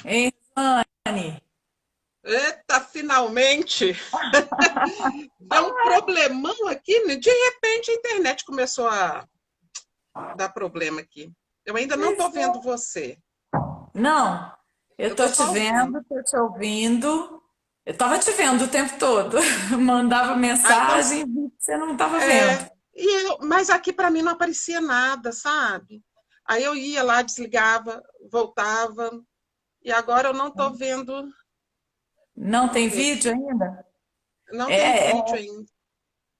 Ei, Rosane. Eita, finalmente! Deu um problemão aqui, né? De repente a internet começou a dar problema aqui. Eu ainda não estou Pois vendo é. você. Não, eu Eu tô estou te só ouvindo. vendo, tô te ouvindo. Eu tava te vendo o tempo todo. Mandava Ah, então, mensagem, vi que você não tava vendo. é, mas aqui para mim não aparecia nada, sabe? Aí eu ia lá, desligava, voltava, e agora eu não estou vendo. Não Vamos tem ver vídeo aqui. ainda? Não tem É, vídeo ainda.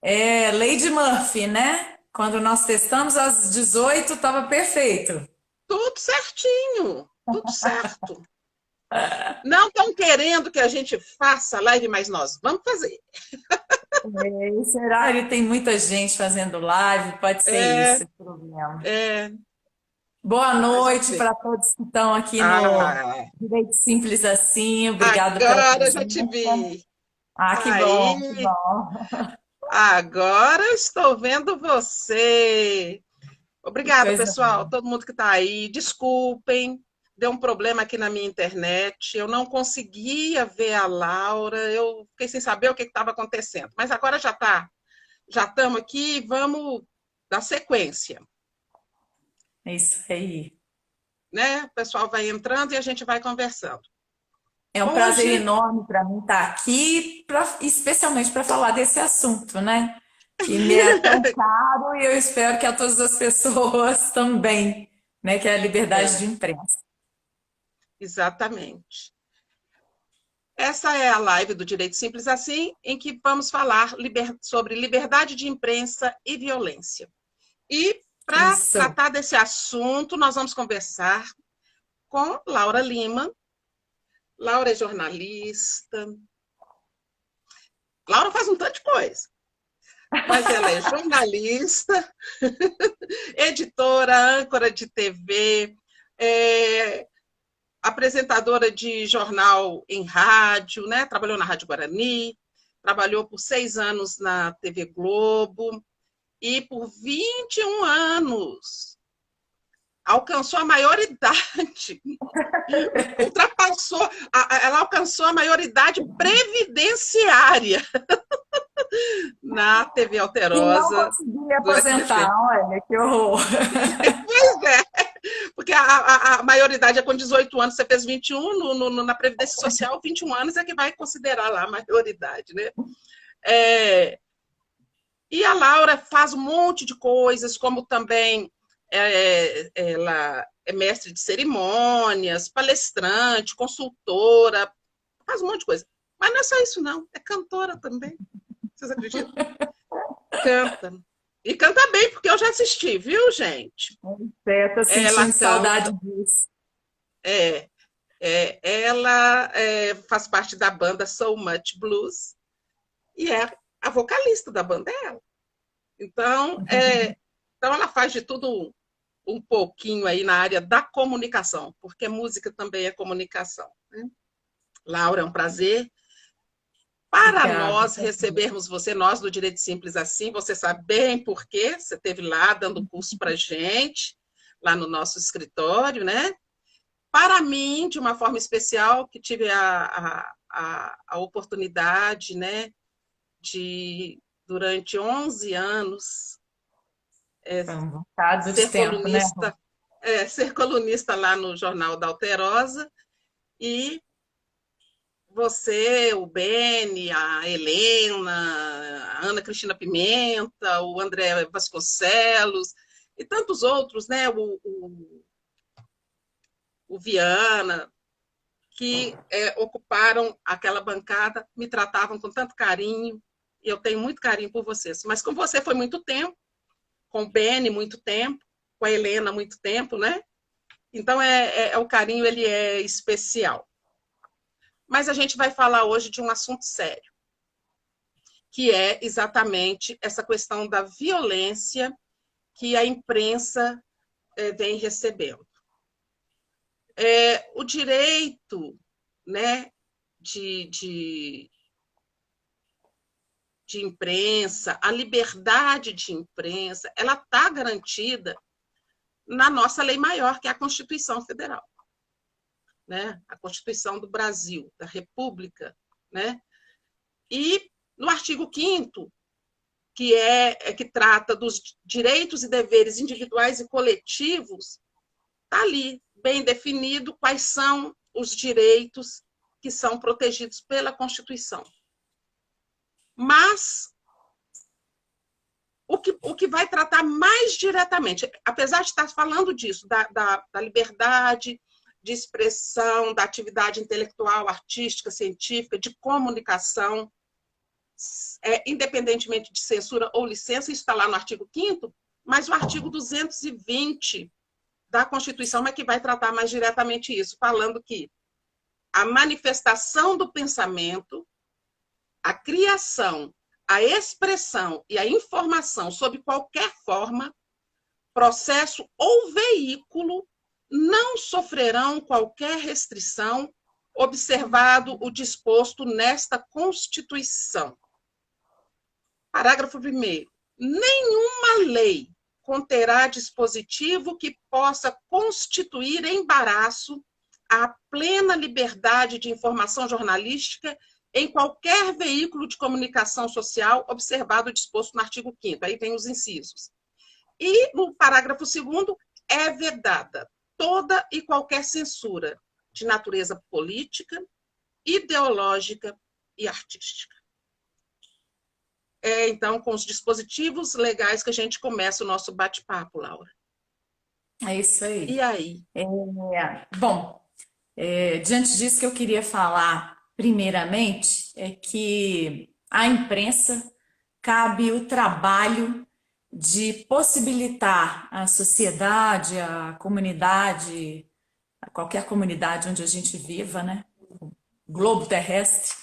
é Lady Murphy, né? Quando nós testamos às 18, tava perfeito. Tudo certinho, tudo certo. Não estão querendo que a gente faça live, mas nós vamos fazer. Esse horário tem muita gente fazendo live, pode ser É, isso o problema. é, Boa mas vamos noite ver. para todos que estão aqui no Ah, Direito Simples Assim. Obrigado pela agora eu já te presença. vi. Ah, que bom, que Aí, bom. agora estou vendo você. Que Obrigada, coisa pessoal, boa. todo mundo que está aí. Desculpem, deu um problema aqui na minha internet. Eu não conseguia ver a Laura. Eu fiquei sem saber o que estava acontecendo. Mas agora já está, já estamos aqui. Vamos dar sequência, É isso aí. né? O pessoal vai entrando e a gente vai conversando. É um prazer Hoje, enorme para mim estar aqui, especialmente para falar desse assunto, né? Que me é tão caro e eu espero que a todas as pessoas também, né? Que é a liberdade é, de imprensa. exatamente. Essa é a live do Direito Simples Assim, em que vamos falar sobre liberdade de imprensa e violência. E para Isso. tratar desse assunto, nós vamos conversar com Laura Lima. Laura é jornalista. Laura faz um tanto de coisa, mas ela é jornalista, editora, âncora de TV, é, apresentadora de jornal em rádio, né? Trabalhou na Rádio Guarani, trabalhou por 6 anos na TV Globo e por 21 anos alcançou a maioridade, ultrapassou, ela alcançou a maioridade previdenciária na TV E não Alterosa consegui me do aposentar, SBT. olha, que horror. Pois é, porque a maioridade é com 18 anos, você fez 21 na Previdência Social, 21 anos é que vai considerar lá a maioridade, né? É, e a Laura faz um monte de coisas, como também ela é mestre de cerimônias, palestrante, consultora, faz um monte de coisa. Mas não é só isso, não. É cantora também. Vocês acreditam? Canta. E canta bem, porque eu já assisti, viu, gente? É, tô Ela sentindo saudade canta. disso. É, ela faz parte da banda So Much Blues e é a vocalista da banda é ela. Então, então ela faz de tudo um pouquinho aí na área da comunicação, porque música também é comunicação. Né? Laura, é um prazer. Para Obrigada. nós recebermos você, nós do Direito Simples Assim, você sabe bem por quê, você esteve lá dando curso para gente, lá no nosso escritório, né? Para mim, de uma forma especial, que tive a oportunidade, né, de, durante 11 anos, Foi um bocado de ser tempo, né, Rô? colunista, ser colunista lá no Jornal da Alterosa, e você, o Beni, a Helena, a Ana Cristina Pimenta, o André Vasconcelos, e tantos outros, né, o Viana, que ocuparam aquela bancada, me tratavam com tanto carinho. e eu tenho muito carinho por vocês. Mas com você foi muito tempo, com o Beni muito tempo, com a Helena muito tempo, né? Então, o carinho, ele é especial. Mas a gente vai falar hoje de um assunto sério, que é exatamente essa questão da violência que a imprensa vem recebendo. O direito, né, de imprensa, a liberdade de imprensa, ela está garantida na nossa lei maior, que é a Constituição Federal, né? A Constituição do Brasil, da República, né? E no artigo 5º, que trata dos direitos e deveres individuais e coletivos, está ali bem definido quais são os direitos que são protegidos pela Constituição. Mas o que vai tratar mais diretamente, apesar de estar falando disso, da liberdade de expressão, da atividade intelectual, artística, científica, de comunicação, independentemente de censura ou licença, isso está lá no artigo 5º, mas o artigo 220 da Constituição é que vai tratar mais diretamente isso, falando que a manifestação do pensamento, a criação, a expressão e a informação sob qualquer forma, processo ou veículo não sofrerão qualquer restrição, observado o disposto nesta Constituição. Parágrafo 1º. Nenhuma lei conterá dispositivo que possa constituir embaraço à plena liberdade de informação jornalística em qualquer veículo de comunicação social, observado o disposto no artigo 5º. Aí tem os incisos. E no parágrafo 2º, é vedada toda e qualquer censura de natureza política, ideológica e artística. Então, com os dispositivos legais que a gente começa o nosso bate-papo, Laura. É isso aí. E aí? Bom, diante disso que eu queria falar, primeiramente, é que à imprensa cabe o trabalho de possibilitar à sociedade, à comunidade, a qualquer comunidade onde a gente viva, né, o globo terrestre,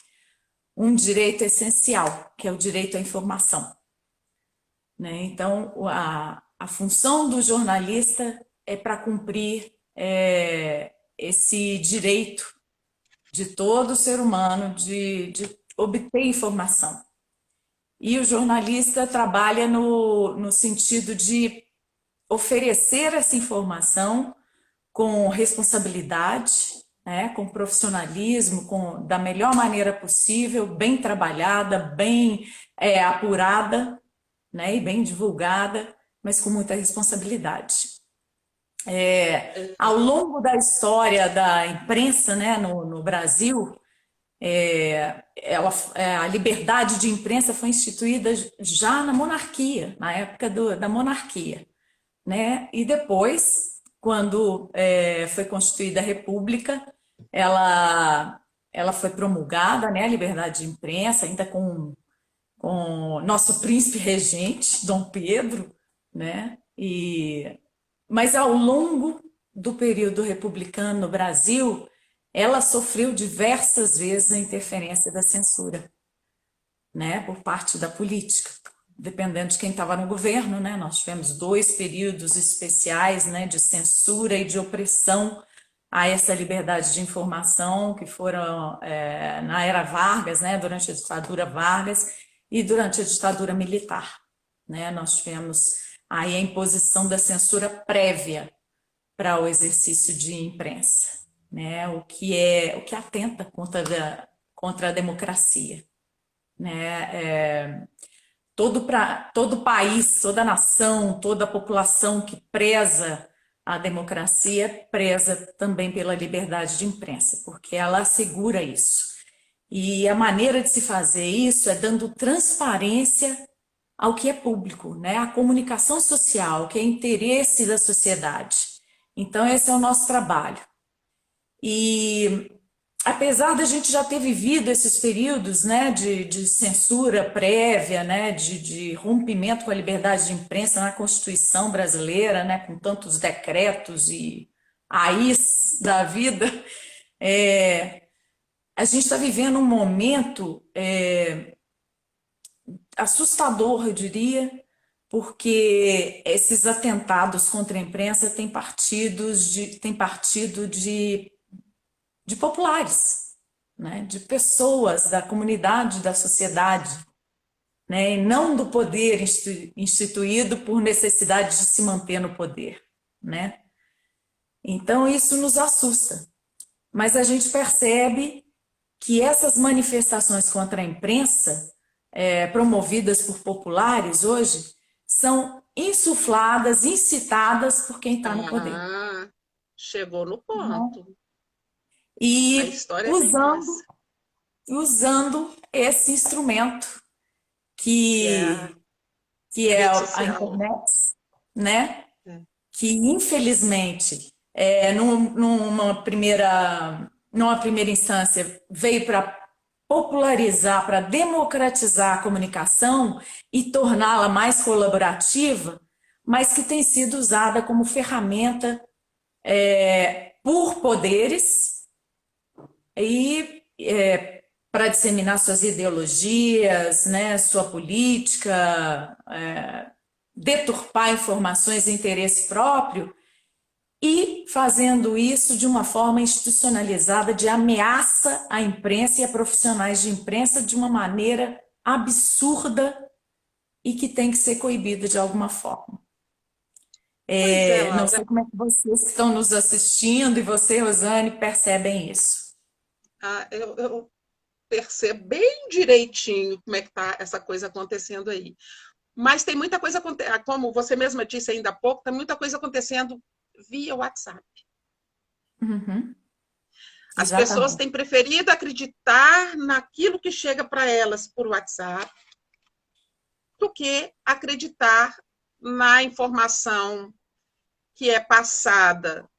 um direito essencial, que é o direito à informação, né? Então, a função do jornalista é para cumprir esse direito de todo ser humano de obter informação. E o jornalista trabalha no sentido de oferecer essa informação com responsabilidade, né, com profissionalismo, da melhor maneira possível, bem trabalhada, bem apurada, né, e bem divulgada, mas com muita responsabilidade. Ao longo da história da imprensa, né, no Brasil, a liberdade de imprensa foi instituída já na monarquia, na época da monarquia, né? E depois, quando foi constituída a República, ela foi promulgada, né, a liberdade de imprensa, ainda com nosso príncipe regente, Dom Pedro, né? Mas ao longo do período republicano no Brasil, ela sofreu diversas vezes a interferência da censura, né, por parte da política, dependendo de quem estava no governo, né? Nós tivemos 2 períodos especiais, né, de censura e de opressão a essa liberdade de informação, que foram na era Vargas, né, durante a ditadura Vargas e durante a ditadura militar, né? Nós tivemos aí a imposição da censura prévia para o exercício de imprensa, né? O que atenta contra a democracia, né? Todo país, toda nação, toda população que preza a democracia preza também pela liberdade de imprensa, porque ela assegura isso. E a maneira de se fazer isso é dando transparência ao que é público, né? A comunicação social, que é interesse da sociedade. Então, esse é o nosso trabalho. E apesar da gente já ter vivido esses períodos, né, de censura prévia, né, de rompimento com a liberdade de imprensa na Constituição brasileira, né, com tantos decretos e AIs da vida, a gente está vivendo um momento assustador, eu diria, porque esses atentados contra a imprensa têm partido de populares, né, de pessoas da comunidade, da sociedade, né, e não do poder instituído por necessidade de se manter no poder, né? Então isso nos assusta, mas a gente percebe que essas manifestações contra a imprensa, promovidas por populares hoje, são insufladas, incitadas por quem está no poder. Ah, chegou no Né? ponto. A E história é bem essa, usando esse instrumento que é a que é rede a social. internet, né? É. Que infelizmente, numa primeira instância, veio para popularizar, para democratizar a comunicação e torná-la mais colaborativa, mas que tem sido usada como ferramenta por poderes e para disseminar suas ideologias, né, sua política, deturpar informações de interesse próprio e fazendo isso de uma forma institucionalizada de ameaça à imprensa e a profissionais de imprensa de uma maneira absurda e que tem que ser coibida de alguma forma. Pois é, Não Laura. sei como é que vocês que estão nos assistindo e você, Rosane, percebem isso. Eu percebo bem direitinho como é que está essa coisa acontecendo aí. Mas tem muita coisa, como você mesma disse ainda há pouco, tem muita coisa acontecendo via WhatsApp. Uhum, As pessoas exatamente. têm preferido acreditar naquilo que chega para elas por WhatsApp do que acreditar na informação que é passada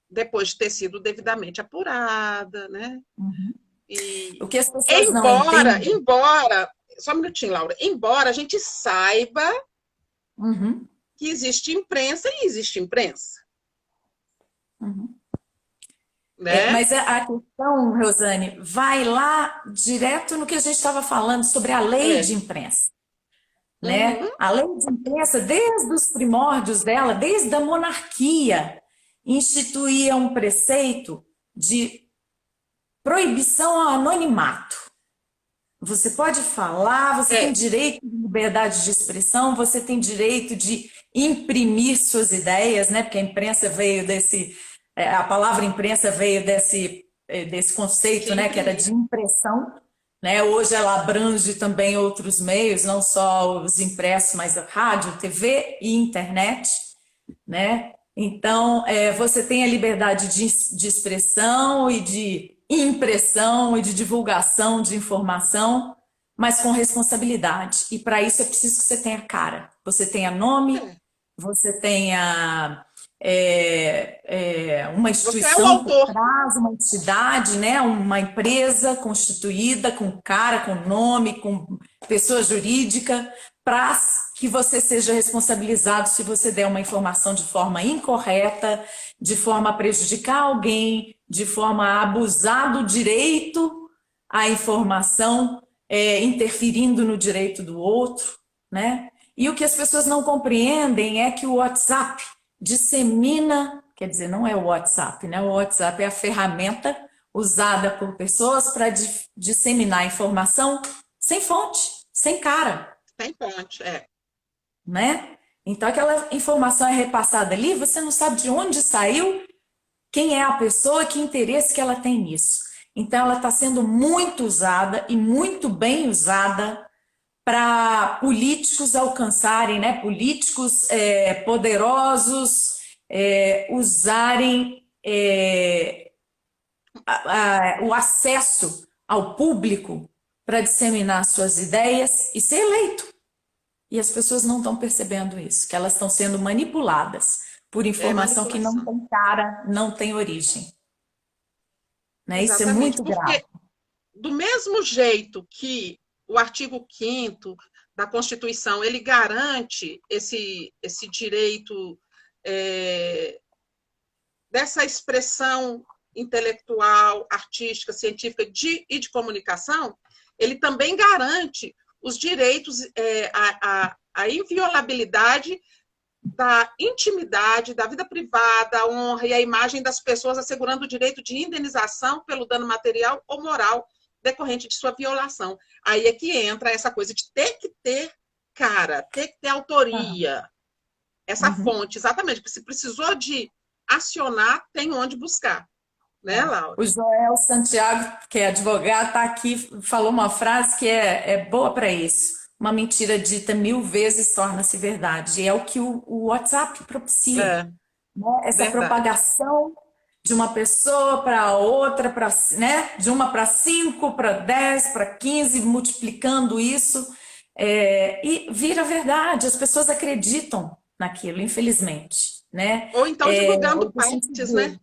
depois de ter sido devidamente apurada, né? Uhum. E O que as pessoas não entendem. só um minutinho, Laura, embora a gente saiba Uhum, que existe imprensa e existe imprensa, uhum. né? Mas a questão, Rosane, vai lá direto no que a gente estava falando sobre a lei de É. imprensa, Uhum. né? A lei de imprensa, desde os primórdios dela, desde a monarquia, instituía um preceito de proibição ao anonimato. Você pode falar, você tem É. direito de liberdade de expressão, você tem direito de imprimir suas ideias, né? Porque a imprensa veio a palavra imprensa veio desse De conceito, né? Que era imprimir. de impressão, né? Hoje ela abrange também outros meios, não só os impressos, mas a rádio, TV e internet, né? Então, você tem a liberdade de expressão e de impressão e de divulgação de informação, mas com responsabilidade. E para isso é preciso que você tenha cara, você tenha nome, É. você tenha uma Você é o instituição por autor. trás, uma entidade, né? Uma empresa constituída com cara, com nome, com pessoa jurídica, para que você seja responsabilizado se você der uma informação de forma incorreta, de forma a prejudicar alguém, de forma a abusar do direito à informação, interferindo no direito do outro, né? E o que as pessoas não compreendem é que o WhatsApp dissemina, quer dizer, não é o WhatsApp, né? O WhatsApp é a ferramenta usada por pessoas para disseminar informação sem fonte, sem cara, Tem ponte. É. né? Então aquela informação é repassada ali, você não sabe de onde saiu, quem é a pessoa, que interesse que ela tem nisso. Então ela está sendo muito usada e muito bem usada para políticos alcançarem, né? Políticos poderosos usarem o acesso ao público para disseminar suas ideias e ser eleito. E as pessoas não estão percebendo isso, que elas estão sendo manipuladas por É informação que não manipulação. tem cara, não tem origem. né? Isso é Exatamente, muito grave. porque do mesmo jeito que o artigo 5º da Constituição, ele garante esse direito dessa expressão intelectual, artística, científica e de comunicação, ele também garante os direitos, a inviolabilidade da intimidade, da vida privada, a honra e a imagem das pessoas, assegurando o direito de indenização pelo dano material ou moral decorrente de sua violação. Aí é que entra essa coisa de ter que ter cara, ter que ter autoria, essa Uhum. fonte, exatamente, porque se precisou de acionar, tem onde buscar, né, Laura? O Joel Santiago, que é advogado, está aqui, falou uma frase que é boa para isso. Uma mentira dita 1000 vezes torna-se verdade. E é o que o WhatsApp propicia, É, né? Essa verdade. propagação de uma pessoa para outra, né? De uma para 5, para 10, para 15, multiplicando isso. E vira verdade, as pessoas acreditam naquilo, infelizmente, né? Ou então divulgando Hoje a gente partes, né? vê.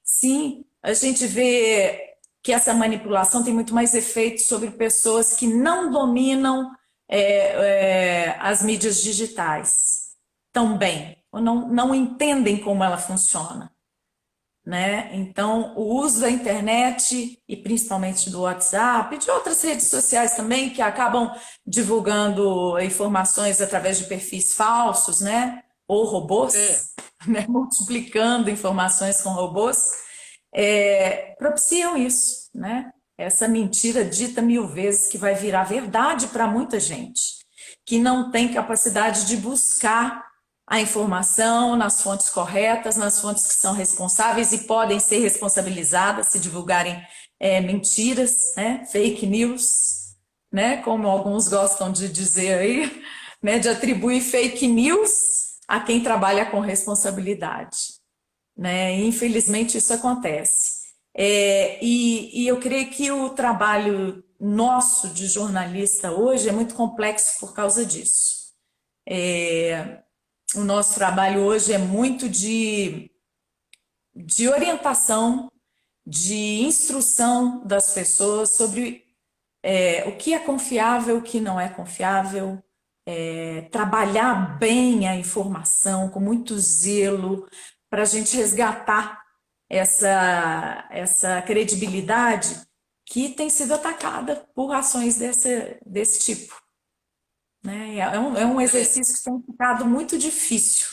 Sim, a gente vê que essa manipulação tem muito mais efeito sobre pessoas que não dominam as mídias digitais tão bem, ou não entendem como ela funciona, né? Então, o uso da internet e principalmente do WhatsApp e de outras redes sociais também que acabam divulgando informações através de perfis falsos, né? Ou É. robôs, né? Multiplicando informações com robôs, propiciam isso, né? Essa mentira dita 1000 vezes que vai virar verdade para muita gente, que não tem capacidade de buscar a informação nas fontes corretas, nas fontes que são responsáveis e podem ser responsabilizadas se divulgarem mentiras, né? Fake news, né? Como alguns gostam de dizer aí, né? De atribuir fake news a quem trabalha com responsabilidade, né? Infelizmente isso acontece. E eu creio que o trabalho nosso de jornalista hoje é muito complexo por causa disso. O nosso trabalho hoje é muito de orientação, de instrução das pessoas sobre o que é confiável, o que não é confiável, trabalhar bem a informação com muito zelo para a gente resgatar essa credibilidade que tem sido atacada por ações desse tipo, né? É um É. exercício que tem ficado muito difícil,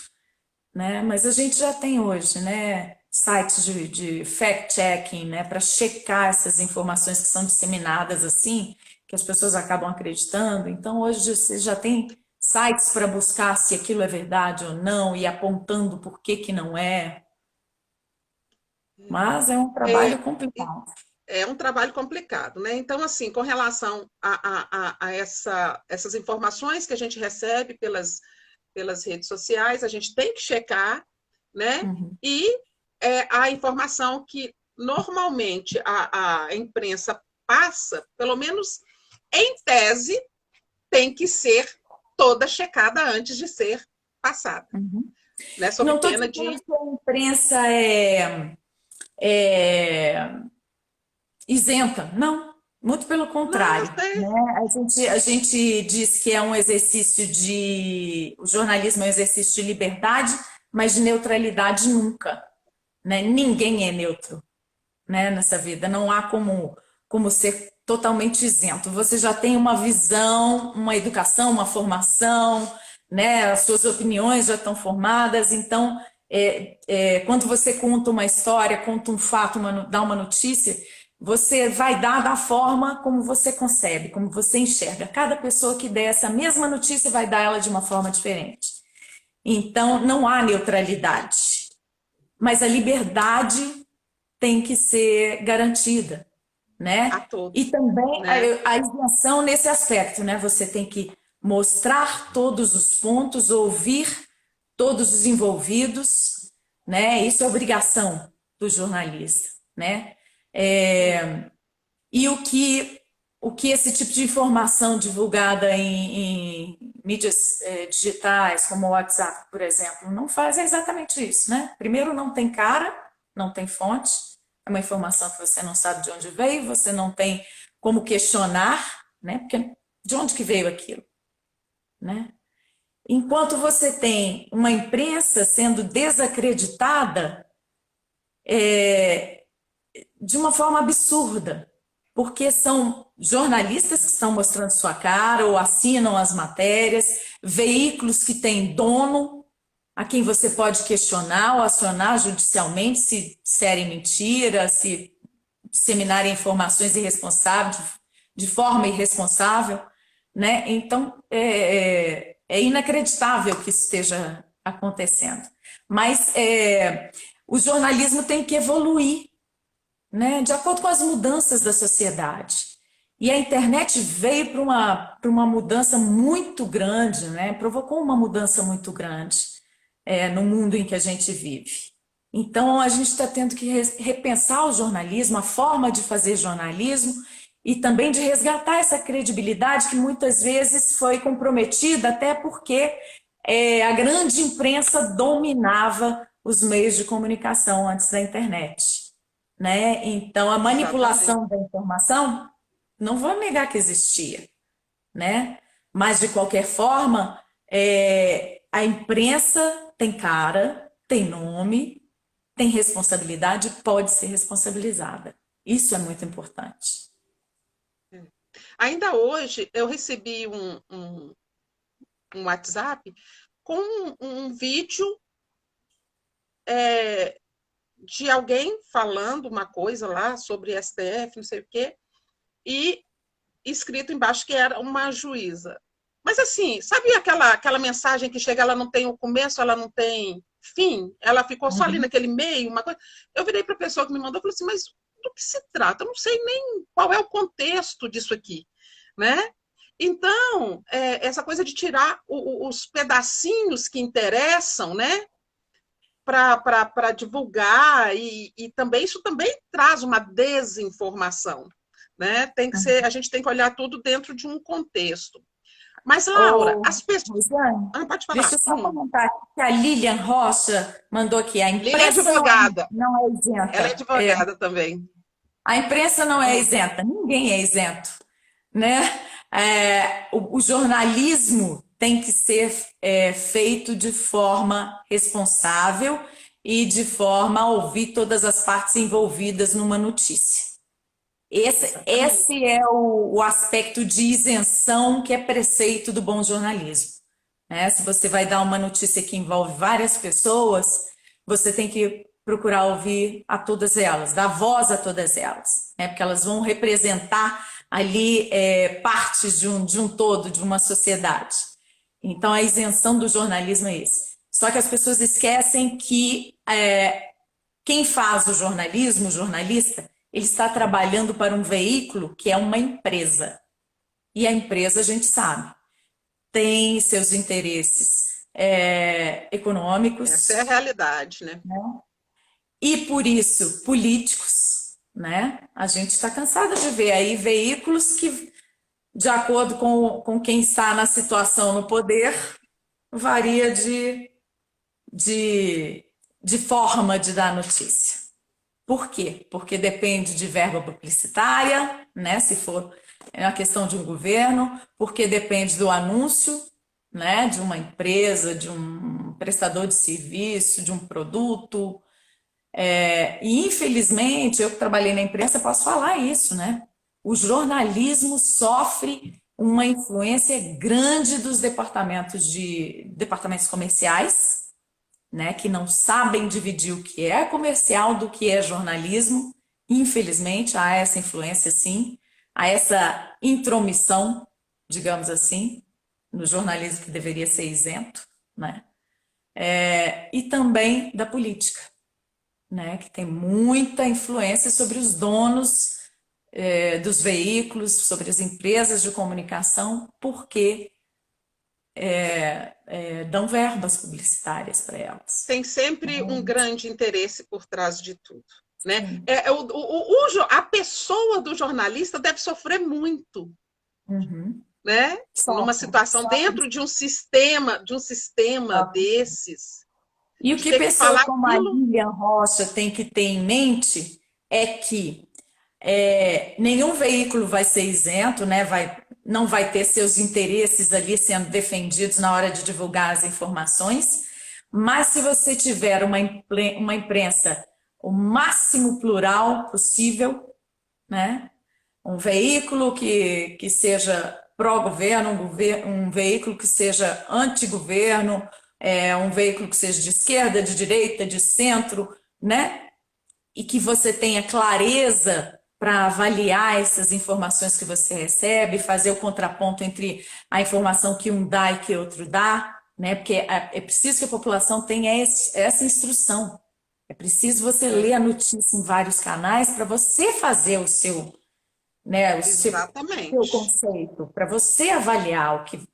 né? Mas a gente já tem hoje, né, sites de fact-checking, né, para checar essas informações que são disseminadas assim, que as pessoas acabam acreditando. Então, hoje você já tem sites para buscar se aquilo é verdade ou não e apontando por que que não é. Mas é um É, trabalho e complicado. é um trabalho complicado, né? Então, assim, com relação a essas informações que a gente recebe pelas redes sociais, a gente tem que checar, né? Uhum. E a informação que normalmente a imprensa passa, pelo menos em tese, tem que ser toda checada antes de ser passada, Uhum. né? Sob Não estou pena dizendo de. que a imprensa é isenta, não, muito pelo Não, eu contrário, sei. né? A gente diz que é um exercício o jornalismo é um exercício de liberdade, mas de neutralidade nunca, né? Ninguém é neutro, né, nessa vida, não há como ser totalmente isento. Você já tem uma visão, uma educação, uma formação, né? As suas opiniões já estão formadas, então quando você conta uma história, conta um fato, dá uma notícia, você vai dar da forma como você concebe, como você enxerga. Cada pessoa que der essa mesma notícia vai dar ela de uma forma diferente. Então, não há neutralidade, mas a liberdade tem que ser garantida, A né? E todos, também né? a isenção nesse aspecto, né? Você tem que mostrar todos os pontos, ouvir todos os envolvidos, né? Isso é obrigação do jornalista, né? E o que esse tipo de informação divulgada em mídias digitais, como o WhatsApp, por exemplo, não faz é exatamente isso, né? Primeiro, não tem cara, não tem fonte, é uma informação que você não sabe de onde veio, você não tem como questionar, né? Porque de onde que veio aquilo, né? Enquanto você tem uma imprensa sendo desacreditada de uma forma absurda, porque são jornalistas que estão mostrando sua cara ou assinam as matérias, veículos que têm dono, a quem você pode questionar ou acionar judicialmente se disserem mentira, se disseminarem informações irresponsáveis, de forma irresponsável, né? Então, é inacreditável que isso esteja acontecendo. Mas o jornalismo tem que evoluir, né? De acordo com as mudanças da sociedade. E a internet veio para uma mudança muito grande, né? Provocou uma mudança muito grande no mundo em que a gente vive. Então, a gente está tendo que repensar o jornalismo, a forma de fazer jornalismo e também de resgatar essa credibilidade que muitas vezes foi comprometida, até porque a grande imprensa dominava os meios de comunicação antes da internet, né? Então, a manipulação da informação, não vou negar que existia, né? Mas, de qualquer forma, a imprensa tem cara, tem nome, tem responsabilidade, pode ser responsabilizada. Isso é muito importante. Ainda hoje, eu recebi um WhatsApp com um vídeo de alguém falando uma coisa lá sobre STF, não sei o quê, e escrito embaixo que era uma juíza. Mas assim, sabe aquela mensagem que chega, ela não tem o começo, ela não tem fim, ela ficou só ali naquele meio, uma coisa. Eu virei para a pessoa que me mandou e falei assim, mas do que se trata? Eu não sei nem qual é o contexto disso aqui, né? Então, essa coisa de tirar os pedacinhos que interessam, né? Para divulgar, e também isso também traz uma desinformação, né? Tem que ser, a gente tem que olhar tudo dentro de um contexto. Mas, Laura, as pessoas. Pode falar. Deixa eu só comentar aqui que a Lilian Rocha mandou aqui. A Lilian é imprensa advogada. não é isenta. Ela é advogada também. A imprensa não é isenta, ninguém é isento, né? O jornalismo tem que ser feito de forma responsável e de forma a ouvir todas as partes envolvidas numa notícia. Esse é o aspecto de isenção que é preceito do bom jornalismo, né? Se você vai dar uma notícia que envolve várias pessoas, você tem que procurar ouvir a todas elas, dar voz a todas elas, né? Porque elas vão representar ali partes de um todo, de uma sociedade. Então, a isenção do jornalismo é esse. Só que as pessoas esquecem que quem faz o jornalismo, o jornalista, ele está trabalhando para um veículo que é uma empresa. E a empresa, a gente sabe, tem seus interesses econômicos. Essa é a realidade, né? E, por isso, políticos, né? A gente está cansado de ver aí veículos que, de acordo com quem está na situação no poder, varia de forma de dar notícia. Por quê? Porque depende de verba publicitária, né? Se for uma questão de um governo, porque depende do anúncio, né? De uma empresa, de um prestador de serviço, de um produto. E infelizmente, eu que trabalhei na imprensa posso falar isso, né? O jornalismo sofre uma influência grande dos departamentos comerciais, né, que não sabem dividir o que é comercial do que é jornalismo. Infelizmente, há essa influência, sim, há essa intromissão, digamos assim, no jornalismo que deveria ser isento, né? E também da política, né, que tem muita influência sobre os donos dos veículos, sobre as empresas de comunicação, porque dão verbas publicitárias para elas. Tem sempre um grande interesse por trás de tudo, né? A pessoa do jornalista deve sofrer muito, né? Numa situação dentro de um sistema desses. E o que pessoas como a Lilian Rocha tem que ter em mente é que nenhum veículo vai ser isento, né? Não vai ter seus interesses ali sendo defendidos na hora de divulgar as informações, mas se você tiver uma imprensa o máximo plural possível, né? Um veículo que seja pró-governo, um veículo que seja anti-governo, um veículo que seja de esquerda, de direita, de centro, né? E que você tenha clareza para avaliar essas informações que você recebe, fazer o contraponto entre a informação que um dá e que outro dá, né? Porque é preciso que a população tenha essa instrução. É preciso você ler a notícia em vários canais para você fazer o seu, né, o seu Exatamente. conceito, para você avaliar o que,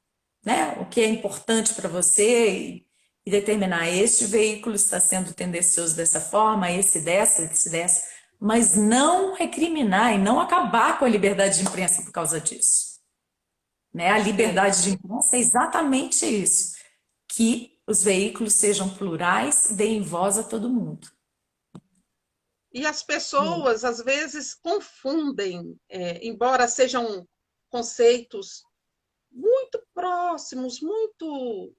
né, o que é importante para você e determinar este veículo está sendo tendencioso dessa forma, esse dessa, mas não recriminar e não acabar com a liberdade de imprensa por causa disso. Né? A liberdade de imprensa é exatamente isso, que os veículos sejam plurais, deem voz a todo mundo. E as pessoas, às vezes, confundem, embora sejam conceitos muito próximos, muito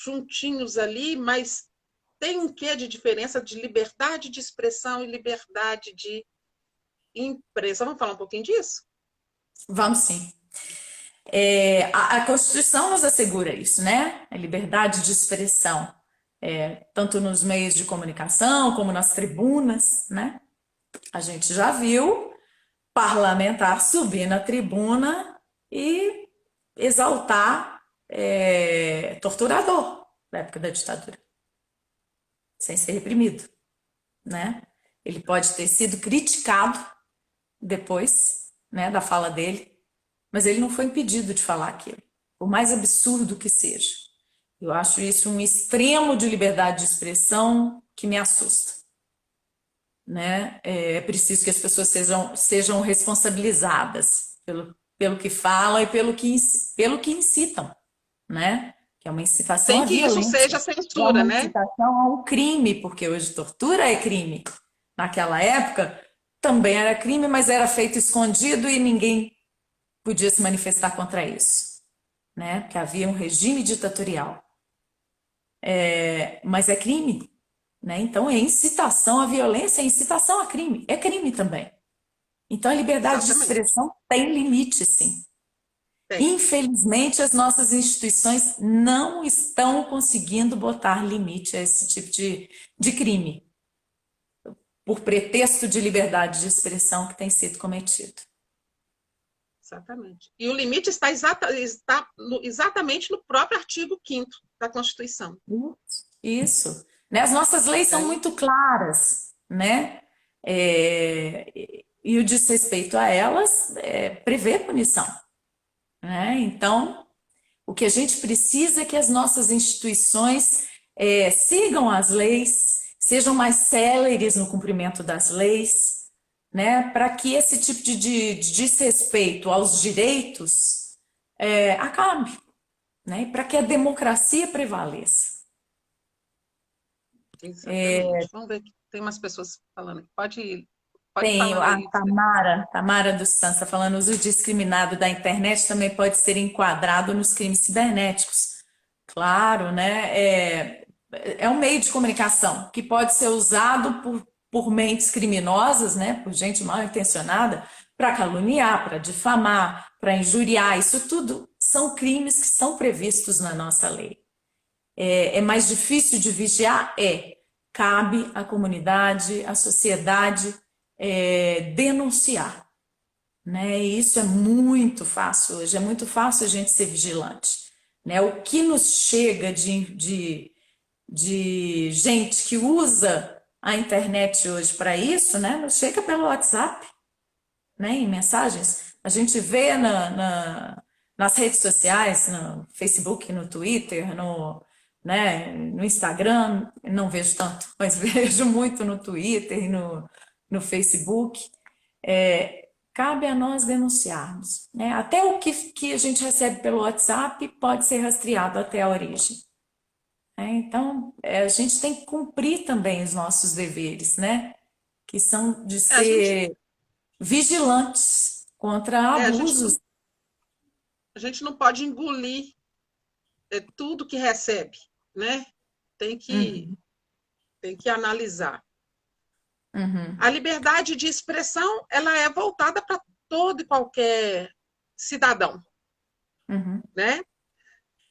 juntinhos ali, mas tem um quê de diferença de liberdade de expressão e liberdade de imprensa. Vamos falar um pouquinho disso? Vamos sim. A Constituição nos assegura isso, né? A liberdade de expressão, tanto nos meios de comunicação como nas tribunas, né? A gente já viu parlamentar subir na tribuna e exaltar torturador da época da ditadura, sem ser reprimido, né? Ele pode ter sido criticado depois, né, da fala dele, mas ele não foi impedido de falar aquilo, por mais absurdo que seja. Eu acho isso um extremo de liberdade de expressão que me assusta. Né? É preciso que as pessoas sejam responsabilizadas pelo que falam e pelo que incitam, né? Que é uma incitação Sem à que isso violência, seja é censura, uma né? incitação ao crime, porque hoje tortura é crime. Naquela época também era crime, mas era feito escondido e ninguém podia se manifestar contra isso, né? Porque havia um regime ditatorial. Mas é crime, né? Então é incitação à violência, é incitação a crime, é crime também. Então a liberdade de Exatamente. expressão tem limite, sim. Tem. Infelizmente, as nossas instituições não estão conseguindo botar limite a esse tipo de crime, por pretexto de liberdade de expressão que tem sido cometido. Exatamente. E o limite está exatamente no próprio artigo 5º da Constituição. Isso. Né? As nossas leis são Né? muito claras, né? E o desrespeito a elas prevê punição. Né? Então, o que a gente precisa é que as nossas instituições sigam as leis, sejam mais céleres no cumprimento das leis, né? Para que esse tipo de desrespeito aos direitos acabe, né? Para que a democracia prevaleça. Exatamente. Vamos ver que tem umas pessoas falando aqui. Pode ir Tem falando a aí. Tamara dos Santos está falando, o uso discriminado da internet também pode ser enquadrado nos crimes cibernéticos. Claro, né? É um meio de comunicação que pode ser usado por mentes criminosas, né? Por gente mal intencionada, para caluniar, para difamar, para injuriar. Isso tudo são crimes que são previstos na nossa lei. É mais difícil de vigiar? Cabe à comunidade, à sociedade denunciar, né? E isso é muito fácil hoje, é muito fácil a gente ser vigilante, né? O que nos chega de gente que usa a internet hoje para isso, né? Nos chega pelo WhatsApp, né? Em mensagens. A gente vê nas redes sociais, no Facebook, no Twitter, no Instagram, não vejo tanto, mas vejo muito no Twitter e no Facebook. Cabe a nós denunciarmos, né? Até o que a gente recebe pelo WhatsApp pode ser rastreado até a origem. Então, a gente tem que cumprir também os nossos deveres, né? que são de A gente, ser vigilantes contra é, abusos. a gente não pode engolir tudo que recebe, né? Tem que, Uhum, tem que analisar. uhum, A liberdade de expressão, ela é voltada para todo e qualquer cidadão, uhum, né?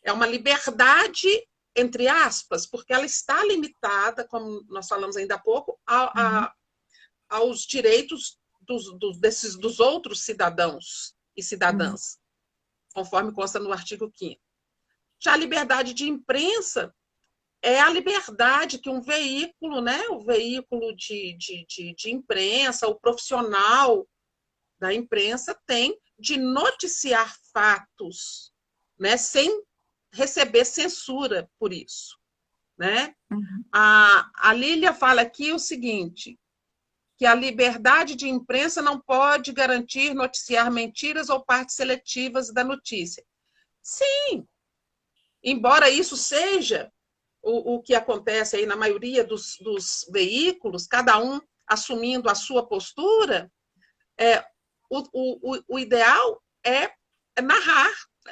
É uma liberdade, entre aspas, porque ela está limitada, como nós falamos ainda há pouco, uhum, aos direitos dos outros cidadãos e uhum, cidadãs, conforme consta no artigo 5º. Já a liberdade de imprensa é a liberdade que um veículo, né, o veículo de imprensa, o profissional da imprensa tem de noticiar fatos, né, sem receber censura por isso, né? uhum, A Lília fala aqui o seguinte, que a liberdade de imprensa não pode garantir noticiar mentiras ou partes seletivas da notícia. Sim, embora isso seja o que acontece aí na maioria dos veículos, cada um assumindo a sua postura, o ideal é narrar,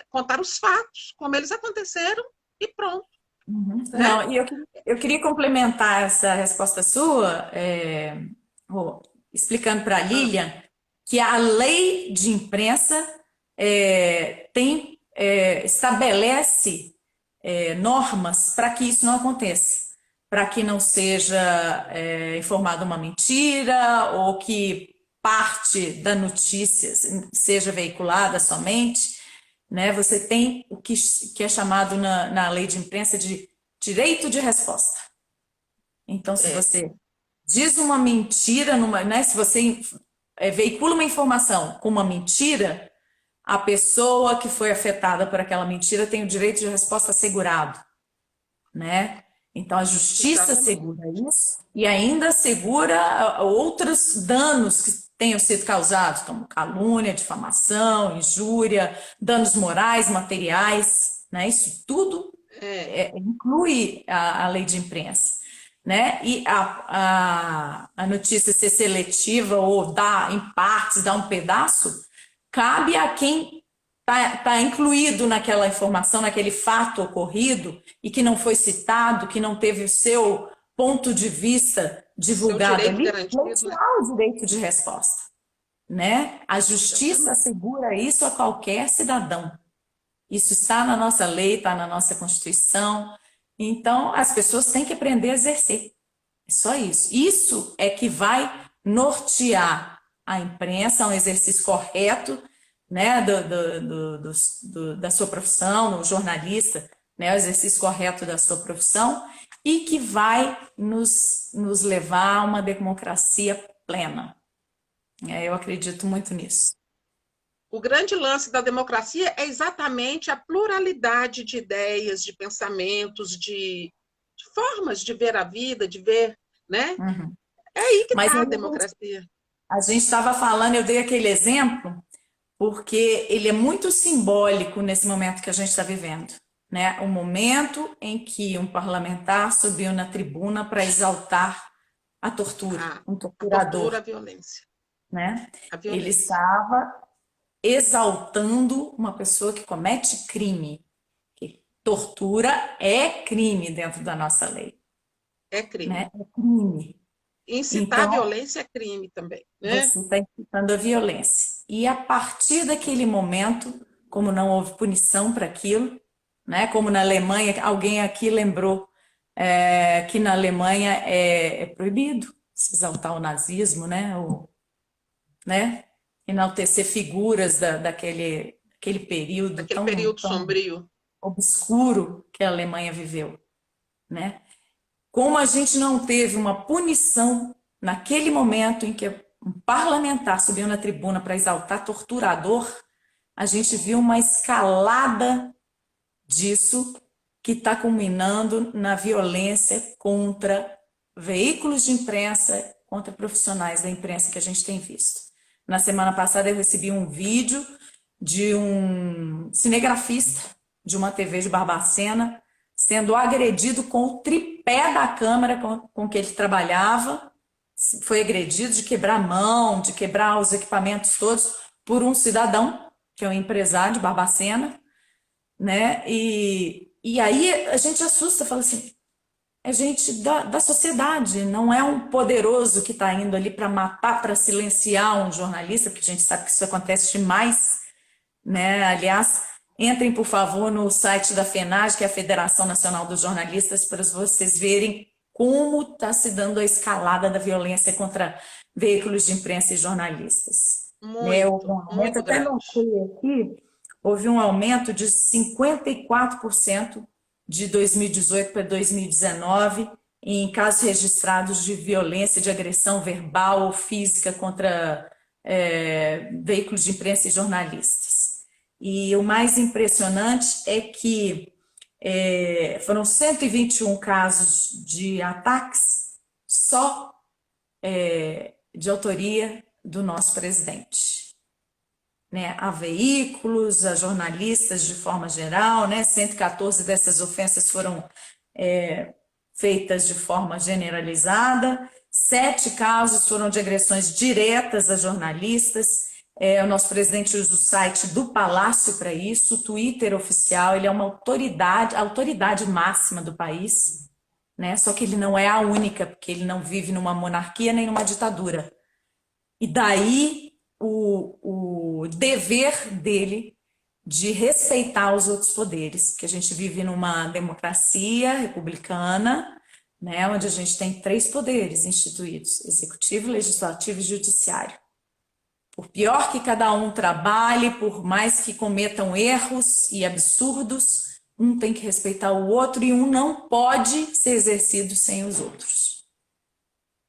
contar os fatos, como eles aconteceram e pronto. uhum. Né? Não, e eu queria complementar essa resposta sua, Rô, explicando para a Ah, Lilian que a lei de imprensa estabelece normas para que isso não aconteça, para que não seja informada uma mentira ou que parte da notícia seja veiculada somente, né? Você tem o que é chamado na lei de imprensa de direito de resposta. Então, se é, você diz uma mentira, né? Se você veicula uma informação com uma mentira, a pessoa que foi afetada por aquela mentira tem o direito de resposta assegurado, né? Então a justiça exatamente. segura isso e ainda segura outros danos que tenham sido causados, como calúnia, difamação, injúria, danos morais, materiais, né? Isso tudo É, inclui a lei de imprensa. Né? E a notícia ser seletiva ou dar em partes, dar um pedaço, cabe a quem está incluído naquela informação, naquele fato ocorrido e que não foi citado, que não teve o seu ponto de vista seu divulgado direito ali, garantido, né? pleitear o direito de resposta, né? A justiça Exatamente. assegura isso a qualquer cidadão. Isso está na nossa lei, está na nossa Constituição. Então, as pessoas têm que aprender a exercer. É só isso. Isso é que vai nortear a imprensa, um exercício correto, né, da sua profissão, o jornalista, né, o exercício correto da sua profissão, e que vai nos levar a uma democracia plena. Eu acredito muito nisso. O grande lance da democracia é exatamente a pluralidade de ideias, de pensamentos, de formas de ver a vida, de ver, né? Uhum. É aí que Mas está aí a democracia. a gente estava falando, eu dei aquele exemplo, porque ele é muito simbólico nesse momento que a gente está vivendo, né? O momento em que um parlamentar subiu na tribuna para exaltar a tortura, A, um a tortura, torturador, a violência. né? A Ele violência. estava exaltando uma pessoa que comete crime, que tortura é crime dentro da nossa lei, É crime. né? É crime. Incitar a Então, violência é crime também, né? você está incitando a violência. E a partir daquele momento, como não houve punição para aquilo, né? Como na Alemanha, alguém aqui lembrou que na Alemanha é proibido se exaltar o nazismo, né? Né? Enaltecer figuras daquele período Daquele tão, período tão sombrio. obscuro que a Alemanha viveu, né? Como a gente não teve uma punição naquele momento em que um parlamentar subiu na tribuna para exaltar torturador, a gente viu uma escalada disso que está culminando na violência contra veículos de imprensa, contra profissionais da imprensa que a gente tem visto. Na semana passada eu recebi um vídeo de um cinegrafista de uma TV de Barbacena sendo agredido com o tripé da câmera com que ele trabalhava, foi agredido, de quebrar a mão, de quebrar os equipamentos todos por um cidadão, que é um empresário de Barbacena, né? E aí a gente assusta, fala assim, é gente da sociedade, não é um poderoso que está indo ali para matar, para silenciar um jornalista, porque a gente sabe que isso acontece demais, né? Aliás, entrem, por favor, no site da FENAGE, que é a Federação Nacional dos Jornalistas, para vocês verem como está se dando a escalada da violência contra veículos de imprensa e jornalistas. Né? Houve Muito, um aumento, muito até grande. notei aqui, houve um aumento de 54% de 2018 para 2019 em casos registrados de violência, de agressão verbal ou física contra veículos de imprensa e jornalistas. E o mais impressionante é que foram 121 casos de ataques só de autoria do nosso presidente. Né, a veículos, a jornalistas de forma geral, né, 114 dessas ofensas foram feitas de forma generalizada, 7 casos foram de agressões diretas a jornalistas. O nosso presidente usa o site do Palácio para isso, o Twitter oficial, ele é uma autoridade, a autoridade máxima do país, né? Só que ele não é a única, porque ele não vive numa monarquia nem numa ditadura. E daí o dever dele de respeitar os outros poderes, porque a gente vive numa democracia republicana, né, onde a gente tem 3 poderes instituídos: executivo, legislativo e judiciário. Por pior que cada um trabalhe, por mais que cometam erros e absurdos, um tem que respeitar o outro e um não pode ser exercido sem os outros.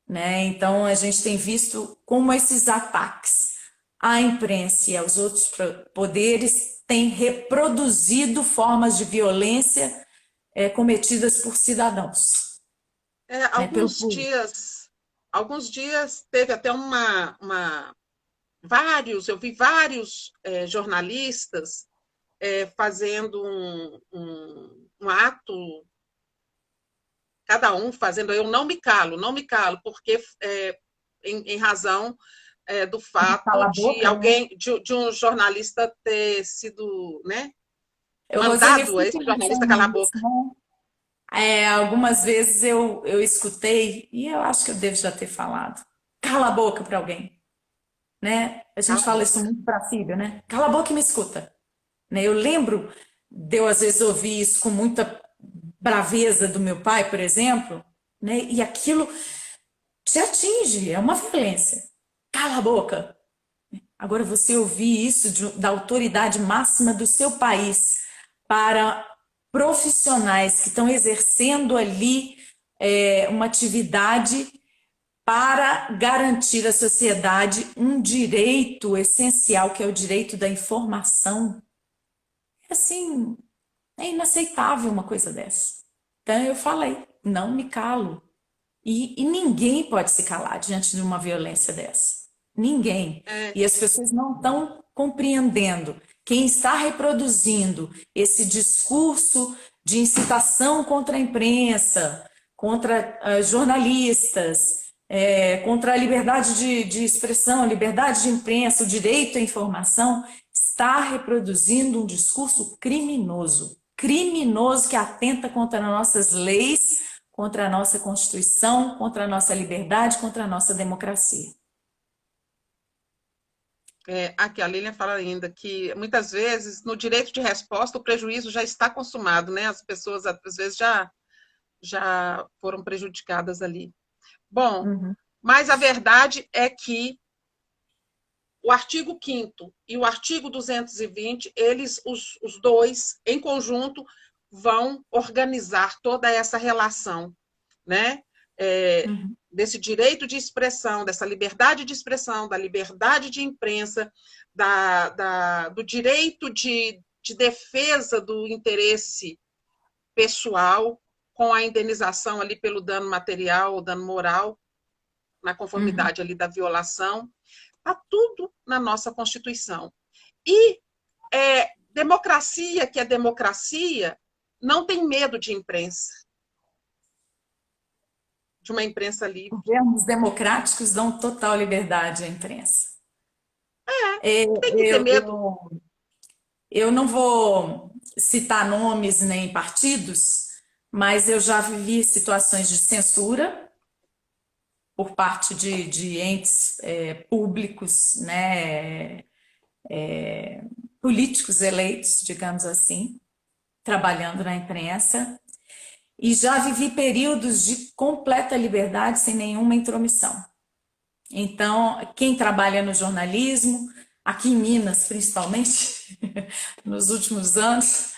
Né? Então, a gente tem visto como esses ataques à imprensa e aos outros poderes têm reproduzido formas de violência cometidas por cidadãos. Né? Alguns dias teve até eu vi vários jornalistas fazendo um ato, cada um fazendo, eu não me calo, porque em razão do Cala fato a de boca, né? alguém, de um jornalista ter sido, né, Roseli, eu mandado a esse fico jornalista calar a pensando nisso, boca. né? Algumas vezes eu escutei, e eu acho que eu devo já ter falado, cala a boca para alguém, né? A gente Cala a fala isso boca. muito para filho, né? Cala a boca e me escuta. Né? Eu lembro de eu, às vezes, ouvir isso com muita braveza do meu pai, por exemplo, né? E aquilo te atinge, é uma violência. Cala a boca. Agora, você ouvir isso da autoridade máxima do seu país para profissionais que estão exercendo ali uma atividade para garantir à sociedade um direito essencial, que é o direito da informação, assim, é inaceitável uma coisa dessa. Então eu falei, não me calo. E ninguém pode se calar diante de uma violência dessa. Ninguém. É, E as pessoas não estão compreendendo. Quem está reproduzindo esse discurso de incitação contra a imprensa, contra jornalistas, contra a liberdade de expressão, liberdade de imprensa, o direito à informação, está reproduzindo um discurso criminoso. Criminoso que atenta contra nossas leis, contra a nossa Constituição, contra a nossa liberdade, contra a nossa democracia. aqui a Lilian fala ainda que muitas vezes no direito de resposta o prejuízo já está consumado, né? As pessoas às vezes já foram prejudicadas ali. Bom, Uhum. mas a verdade é que o artigo 5º e o artigo 220, os dois, em conjunto, vão organizar toda essa relação, né? Uhum. Desse direito de expressão, dessa liberdade de expressão, da liberdade de imprensa, do direito de defesa do interesse pessoal, com a indenização ali pelo dano material ou dano moral, na Uhum. conformidade ali da violação. Está tudo na nossa Constituição. E democracia, que é democracia, não tem medo de imprensa. de uma imprensa livre. Governos democráticos dão total liberdade à imprensa. Tem que ter medo. Eu não vou citar nomes nem partidos, mas eu já vivi situações de censura por parte de entes públicos, né, políticos eleitos, digamos assim, trabalhando na imprensa, e já vivi períodos de completa liberdade sem nenhuma intromissão. Então, quem trabalha no jornalismo, aqui em Minas principalmente, nos últimos anos,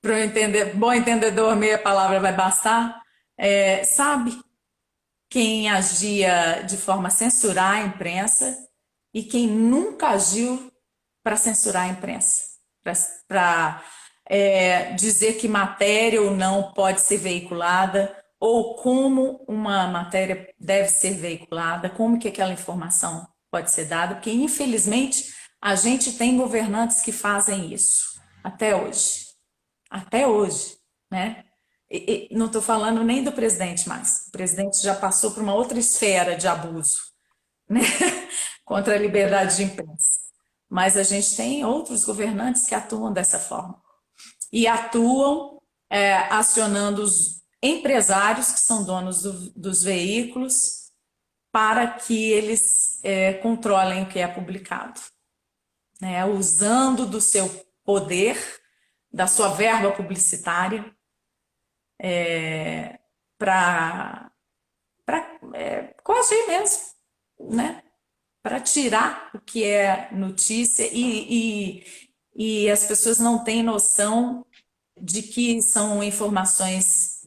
para bom entendedor, meia palavra vai bastar, sabe quem agia de forma a censurar a imprensa e quem nunca agiu para censurar a imprensa, para dizer que matéria ou não pode ser veiculada, ou como uma matéria deve ser veiculada, como que aquela informação pode ser dada, porque infelizmente a gente tem governantes que fazem isso até hoje, né? E não estou falando nem do presidente mais, o presidente já passou por uma outra esfera de abuso, né? Contra a liberdade de imprensa. Mas a gente tem outros governantes que atuam dessa forma. E atuam acionando os empresários, que são donos dos veículos, para que eles controlem o que é publicado. Né? Usando do seu poder, da sua verba publicitária, para coagir mesmo, né? Para tirar o que é notícia e as pessoas não têm noção de que são informações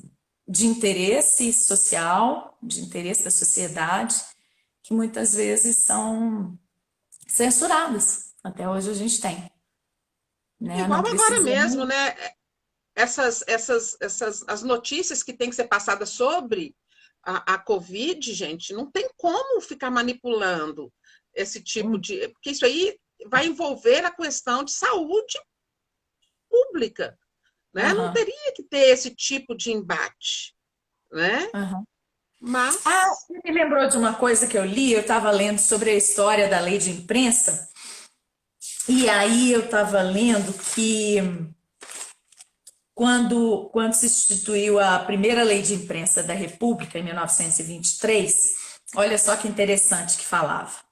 de interesse social, de interesse da sociedade, que muitas vezes são censuradas. Até hoje a gente tem. Né? Igual agora mesmo, né? As notícias que têm que ser passadas sobre a Covid, gente, não tem como ficar manipulando esse tipo de... Porque isso aí vai envolver a questão de saúde pública, né? Não teria que ter esse tipo de embate, né? Mas... você me lembrou de uma coisa que eu li, eu estava lendo sobre a história da lei de imprensa, e aí eu estava lendo que quando se instituiu a primeira lei de imprensa da República, em 1923, olha só que interessante que falava.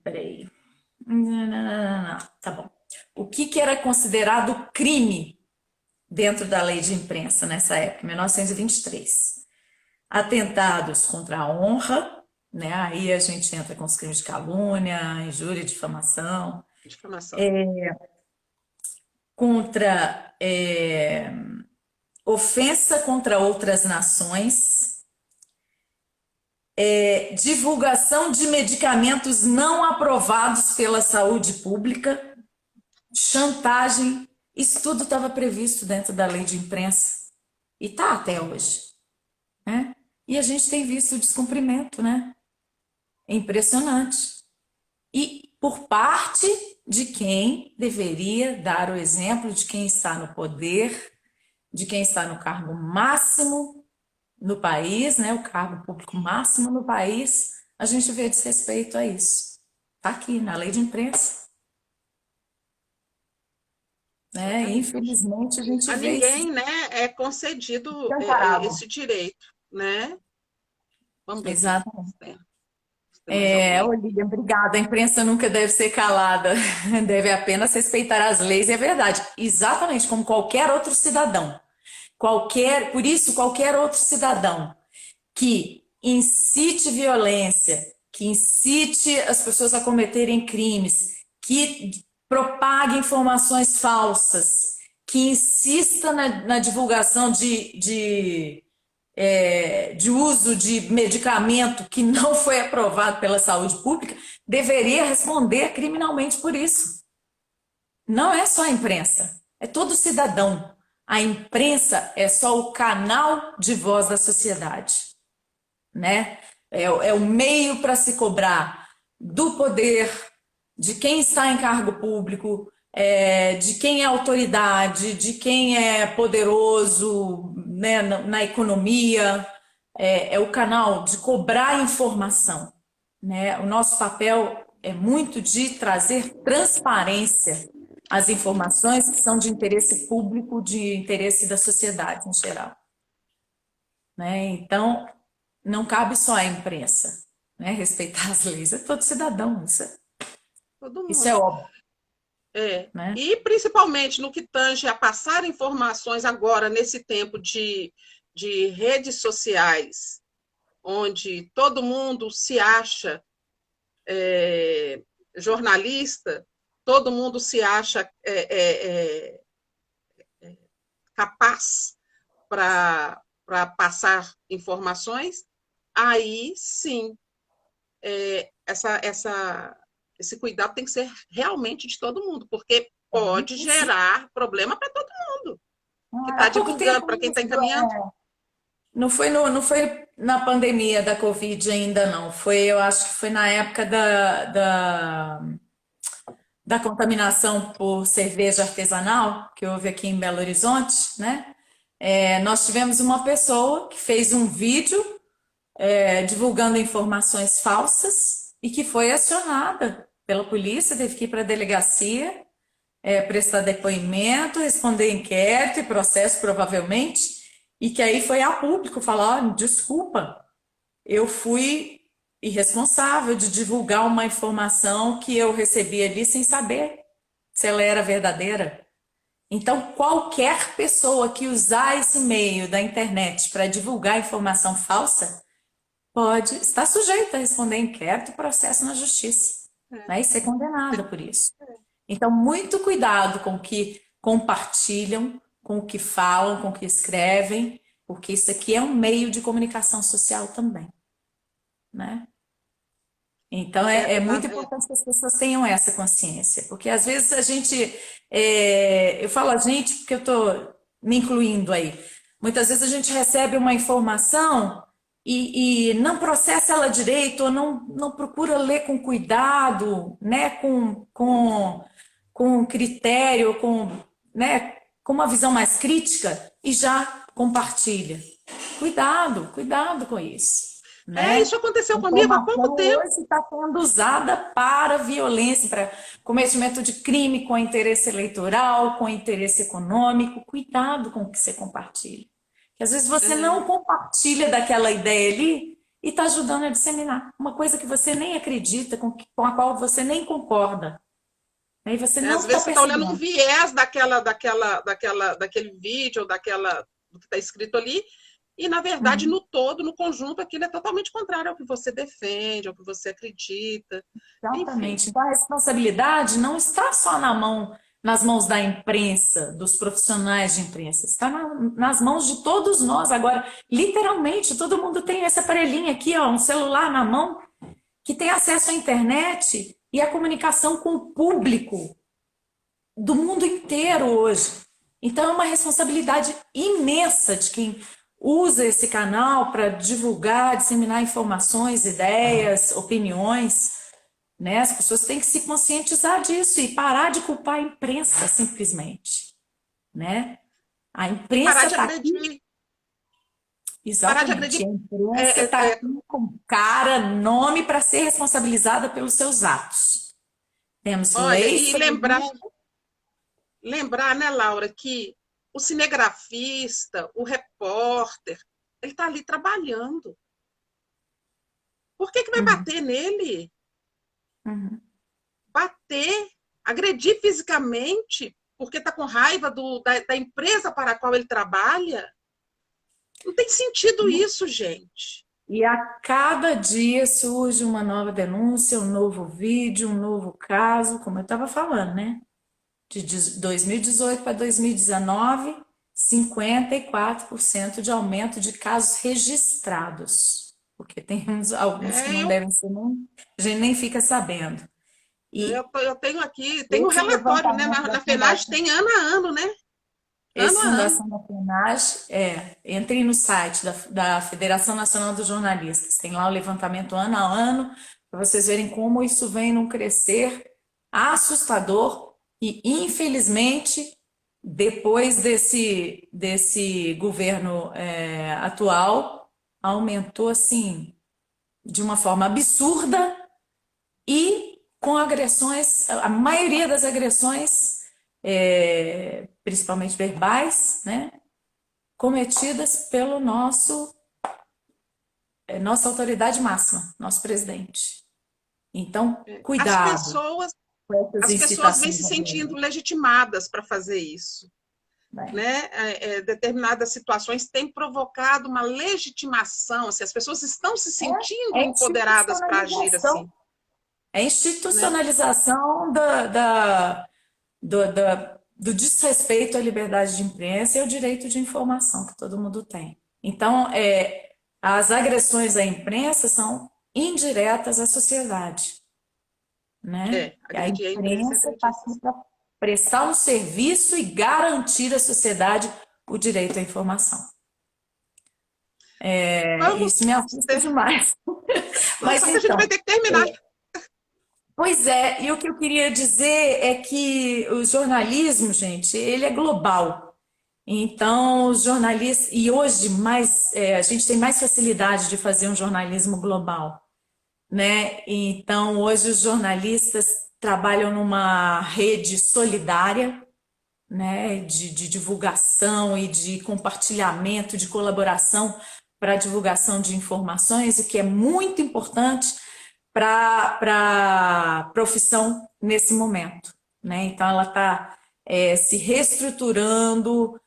Peraí. Não, tá bom. O que era considerado crime dentro da lei de imprensa nessa época, 1923? Atentados contra a honra, né? Aí a gente entra com os crimes de calúnia, injúria, difamação. Contra ofensa contra outras nações, divulgação de medicamentos não aprovados pela saúde pública, chantagem, isso tudo estava previsto dentro da lei de imprensa e está até hoje, né? E a gente tem visto o descumprimento, né? É impressionante. E por parte de quem deveria dar o exemplo, de quem está no poder, de quem está no cargo máximo no país, né, o cargo público máximo no país, a gente vê desrespeito a isso. Está aqui na lei de imprensa. Né? Infelizmente a gente vê ninguém, isso. Né, é concedido esse direito, né? Vamos ver. Exatamente. Olívia, obrigada. A imprensa nunca deve ser calada, deve apenas respeitar as leis, é verdade. Exatamente como qualquer outro cidadão. Por isso, qualquer outro cidadão que incite violência, que incite as pessoas a cometerem crimes, que propague informações falsas, que insista na divulgação de uso de medicamento que não foi aprovado pela saúde pública, deveria responder criminalmente por isso. Não é só a imprensa, é todo cidadão. A imprensa é só o canal de voz da sociedade, né? É o meio para se cobrar do poder, de quem está em cargo público, de quem é autoridade, de quem é poderoso, né, na economia. É o canal de cobrar informação, né? O nosso papel é muito de trazer transparência às informações que são de interesse público, de interesse da sociedade em geral, né? Então, não cabe só à imprensa, né, respeitar as leis, é todo cidadão, Todo isso é mundo. óbvio, É. né? E principalmente no que tange a passar informações agora, nesse tempo de redes sociais, onde todo mundo se acha jornalista, todo mundo se acha capaz para passar informações, aí sim, esse cuidado tem que ser realmente de todo mundo, porque pode gerar problema para todo mundo que está Há pouco divulgando, tempo para quem está isso, encaminhando. não foi na pandemia da Covid ainda não, eu acho que foi na época da contaminação por cerveja artesanal, que houve aqui em Belo Horizonte, né? Nós tivemos uma pessoa que fez um vídeo divulgando informações falsas e que foi acionada pela polícia, teve que ir para a delegacia, prestar depoimento, responder inquérito e processo provavelmente, e que aí foi a público falar, oh, desculpa, eu fui irresponsável de divulgar uma informação que eu recebi ali sem saber se ela era verdadeira. Então, qualquer pessoa que usar esse meio da internet para divulgar informação falsa pode estar sujeita a responder inquérito e processo na justiça, né, e ser condenada por isso. Então, muito cuidado com o que compartilham, com o que falam, com o que escrevem, porque isso aqui é um meio de comunicação social também, né? Então, é muito importante que as pessoas tenham essa consciência, porque às vezes a gente, eu falo a gente porque eu estou me incluindo aí, muitas vezes a gente recebe uma informação e não processa ela direito, ou não procura ler com cuidado, né, com critério, né, com uma visão mais crítica e já compartilha. Cuidado com isso, Isso né? A aconteceu comigo há pouco informação tempo. hoje está sendo usada para violência, para cometimento de crime com interesse eleitoral, com interesse econômico. Cuidado com o que você compartilha. Porque às vezes você não compartilha daquela ideia ali e está ajudando a disseminar uma coisa que você nem acredita, com a qual você nem concorda. Aí você não Às está vezes você está olhando um percebendo. viés daquele vídeo, do que está escrito ali, e, na verdade, Uhum. no todo, no conjunto, aquilo é totalmente contrário ao que você defende, ao que você acredita. Enfim. Exatamente. Então, a responsabilidade não está só nas mãos da imprensa, dos profissionais de imprensa, está nas mãos de todos nós. Agora, literalmente, todo mundo tem esse aparelhinho aqui, ó, um celular na mão, que tem acesso à internet e à comunicação com o público do mundo inteiro hoje. Então, é uma responsabilidade imensa de quem usa esse canal para divulgar, disseminar informações, ideias, opiniões, né? As pessoas têm que se conscientizar disso e parar de culpar a imprensa, simplesmente, né? A E parar imprensa de está aqui, agredir. Parar de exatamente, agredir. a É, imprensa é, está é, aqui com cara, nome para ser responsabilizada pelos seus atos. Temos olha, leis e para lembrar, né, Laura, que o cinegrafista, o repórter, ele está ali trabalhando. Por que vai Uhum, bater nele? uhum. Bater, agredir fisicamente, porque está com raiva da empresa para a qual ele trabalha? Não tem sentido isso, gente. E a cada dia surge uma nova denúncia, um novo vídeo, um novo caso, como eu estava falando, né? De 2018 para 2019, 54% de aumento de casos registrados. Porque tem alguns que não Eu, devem ser nem, a gente nem fica sabendo. eu, E eu tenho aqui, tem um esse relatório, né? levantamento Na da FENAGE Fundação, tem ano a ano, né? Ano esse a ano. Fundação da FENAGE, entrei no site da Federação Nacional dos Jornalistas, tem lá o levantamento ano a ano, para vocês verem como isso vem num crescer assustador. E, infelizmente, depois desse governo atual, aumentou assim de uma forma absurda e com agressões, a maioria das agressões, principalmente verbais, né, cometidas pelo nossa autoridade máxima, nosso presidente. Então, As cuidado pessoas, com essas as pessoas vêm incitações se à sentindo violência. legitimadas para fazer isso. Né? Né? Determinadas situações têm provocado uma legitimação, assim, as pessoas estão se sentindo É empoderadas para agir institucionalização. assim. É Né? institucionalização do desrespeito à liberdade de imprensa e ao direito de informação que todo mundo tem. Então, as agressões à imprensa são indiretas à sociedade, né? A Agredir a imprensa, imprensa está agredir. aqui para prestar um serviço e garantir à sociedade o direito à informação. Vamos Isso me assusta ter... demais. Mas Só que a gente vai então, ter que terminar. pois é, e o que eu queria dizer é que o jornalismo, gente, ele é global. Então, os jornalistas, e hoje a gente tem mais facilidade de fazer um jornalismo global, né? Então, hoje os jornalistas trabalham numa rede solidária, né, de divulgação e de compartilhamento, de colaboração para a divulgação de informações, o que é muito importante para a profissão nesse momento, né? Então, ela está se reestruturando,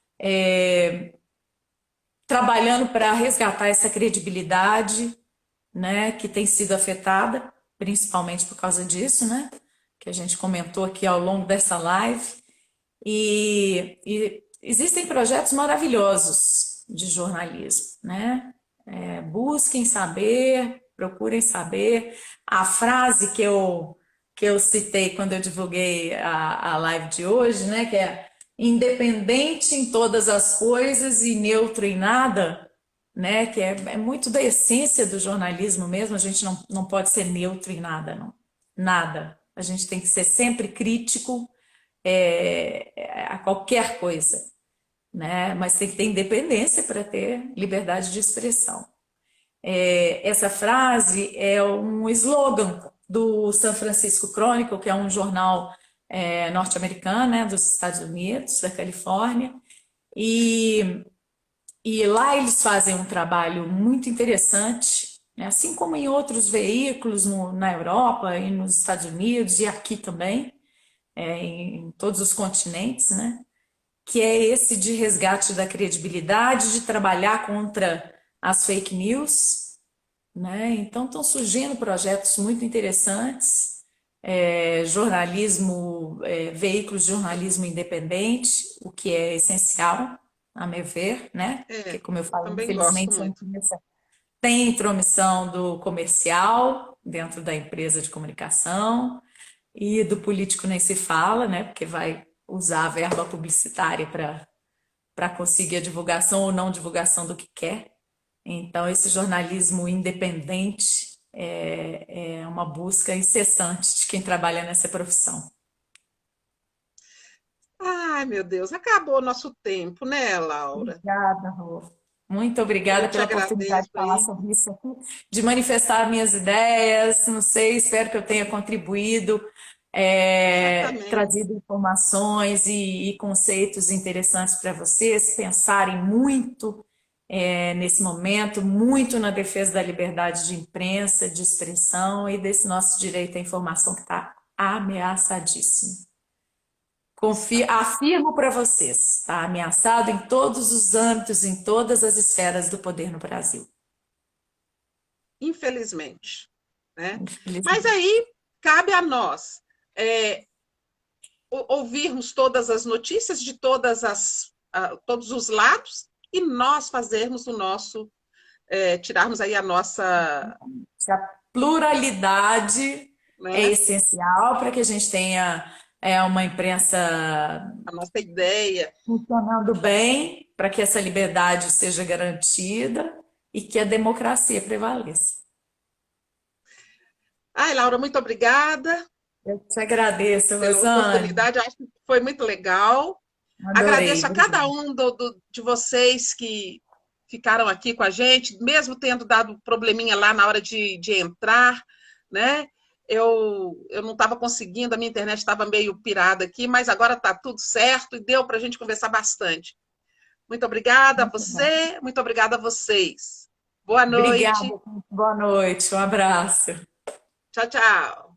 trabalhando para resgatar essa credibilidade, né, que tem sido afetada, principalmente por causa disso, né, que a gente comentou aqui ao longo dessa live. E existem projetos maravilhosos de jornalismo, né? Busquem saber, procurem saber. A frase que eu citei quando eu divulguei a live de hoje, né? Que é independente em todas as coisas e neutro em nada, né? Que é muito da essência do jornalismo mesmo. A gente não pode ser neutro em nada, não. Nada. A gente tem que ser sempre crítico a qualquer coisa, né? Mas tem que ter independência para ter liberdade de expressão. Essa frase é um slogan do San Francisco Chronicle, que é um jornal norte-americano, né, dos Estados Unidos, da Califórnia, e, e lá eles fazem um trabalho muito interessante, né, assim como em outros veículos na Europa e nos Estados Unidos e aqui também, em todos os continentes, né? Que é esse de resgate da credibilidade, de trabalhar contra as fake news, né? Então estão surgindo projetos muito interessantes, jornalismo, veículos de jornalismo independente, o que é essencial, a meu ver, né? Porque, como eu Eu falo, também gosto infelizmente, muito. tem intromissão do comercial dentro da empresa de comunicação, e do político nem se fala, né? Porque vai usar a verba publicitária para conseguir a divulgação ou não divulgação do que quer. Então, esse jornalismo independente é uma busca incessante de quem trabalha nessa profissão. Ai, meu Deus, acabou o nosso tempo, né, Laura? Obrigada, Rô. Muito Eu obrigada te pela oportunidade agradeço de falar aí. sobre isso aqui, de manifestar minhas ideias. Não sei, espero que eu tenha contribuído, Certamente. trazido informações e conceitos interessantes para vocês pensarem muito nesse momento, muito na defesa da liberdade de imprensa, de expressão e desse nosso direito à informação que está ameaçadíssimo. Confio, Está. afirmo para vocês, está ameaçado em todos os âmbitos, em todas as esferas do poder no Brasil. Infelizmente. Né? Mas Infelizmente. aí cabe a nós é, ouvirmos todas as notícias de todos os lados e nós fazermos o nosso, tirarmos aí a nossa, A pluralidade é né, essencial para que a gente tenha uma imprensa a nossa ideia. funcionando bem, para que essa liberdade seja garantida e que a democracia prevaleça. Ai, Laura, muito obrigada. Eu te agradeço, pela Rosane. oportunidade. Eu acho que foi muito legal. Adorei. Agradeço a cada um de vocês que ficaram aqui com a gente, mesmo tendo dado probleminha lá na hora de entrar, né? Eu não estava conseguindo, a minha internet estava meio pirada aqui, mas agora está tudo certo e deu para a gente conversar bastante. Muito obrigada a Muito bom. você, muito obrigada a vocês. Boa Obrigada. noite. Boa noite. Um abraço. Tchau, tchau.